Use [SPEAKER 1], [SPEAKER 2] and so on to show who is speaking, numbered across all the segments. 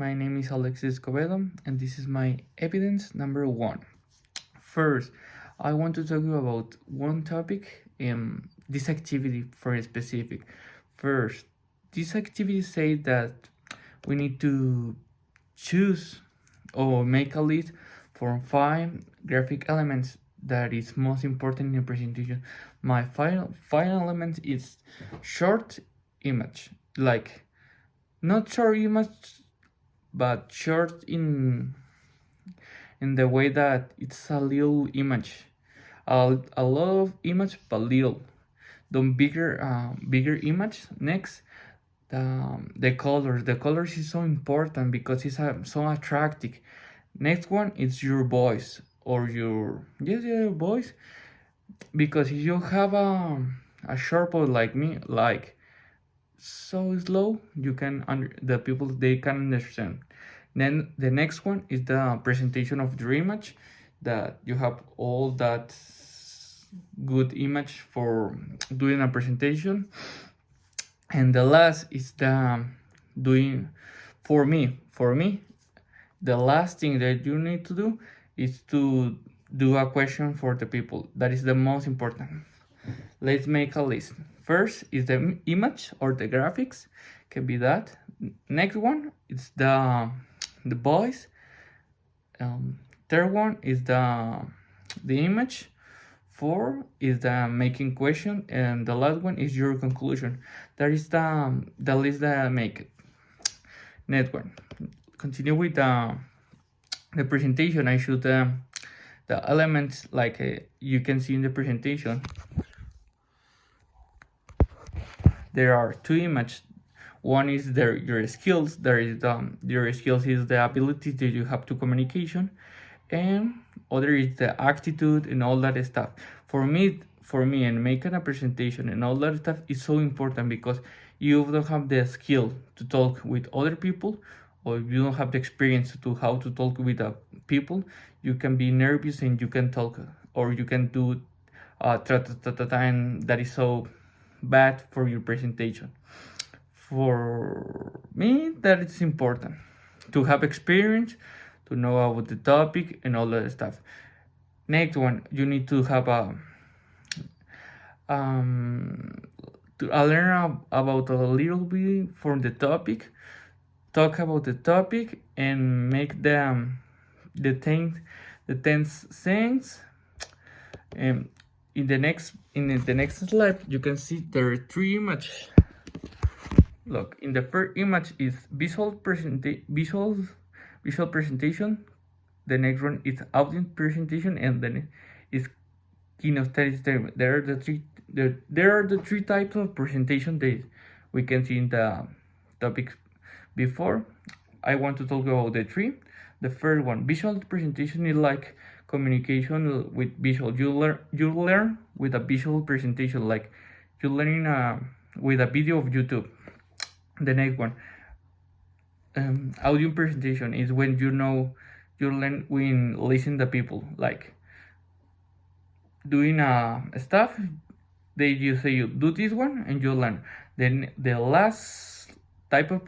[SPEAKER 1] My name is Alexis Escobedo, and this is my evidence number one. First, I want to talk about one topic, this activity for a specific. First, this activity say that we need to choose or make a list for 5 graphic elements that is most important in a presentation. My final element is short image, like not short image, but short in the way that it's a little image, a lot of image but little. The bigger image. Next, the colors is so important because it's so attractive. Next one is your voice or your voice, because if you have a short voice like me, like so slow, you can the people they can understand. Then the next one is the presentation of your image, that you have all that good image for doing a presentation. And the last is the doing for me the last thing that you need to do is to do a question for the people. That is the most important. Let's make a list. First is the image or the graphics, can be that. Next one is the voice. Third one is the image. 4 is the making question, and the last one is your conclusion. That is the list that I make it. Next one, continue with the presentation. I should the elements like you can see in the presentation. There are 2 images. One is your skills. There is your skills is the ability that you have to communication, and other is the attitude and all that stuff. For me, and making a presentation and all that stuff is so important, because you don't have the skill to talk with other people, or you don't have the experience to how to talk with people, you can be nervous and you can talk, or you can do and that is so bad for your presentation. For me, that is important to have experience, to know about the topic and all that stuff. Next one, you need to have a learn about a little bit from the topic, talk about the topic, and make the 10 things. And in the next slide, you can see there are 3 images. Look, in the first image is visual presentation. The next one is audience presentation, and then is kinesthetic. There are the 3 types of presentation that we can see in the topic before. I want to talk about the 3. The first one, visual presentation, is like communication with visual. You learn with a visual presentation, like you learning with a video of YouTube. The next one, audio presentation, is when you learn when listen to people, like doing stuff. You say you do this one and you learn. Then the last type of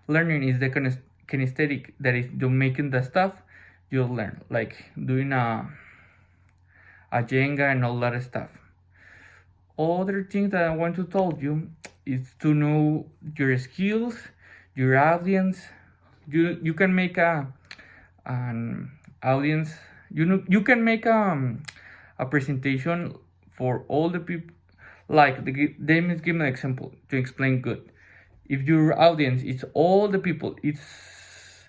[SPEAKER 1] learning is the kinesthetic, that is you making the stuff you learn, like doing a Jenga and all that stuff. Other thing that I want to tell you is to know your skills, your audience. You can make an audience. You can make a presentation for all the people. Like let me give an example to explain good. If your audience is all the people, it's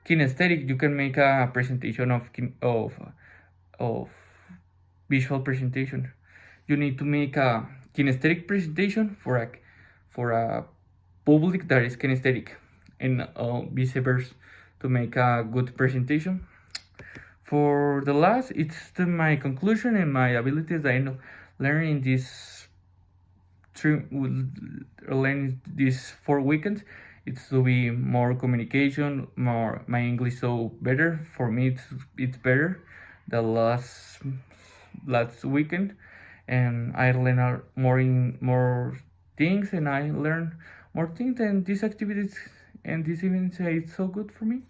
[SPEAKER 1] kinesthetic. You can make a presentation of visual presentation. You need to make a kinesthetic presentation for a public that is kinesthetic, and vice versa, to make a good presentation. For the last, it's my conclusion and my abilities that I learning this 4 weekends. It's to be more communication, more my English so better. For me, it's better the last weekend, and I learn more things, and I learn more things. And this activity and this even say it's so good for me.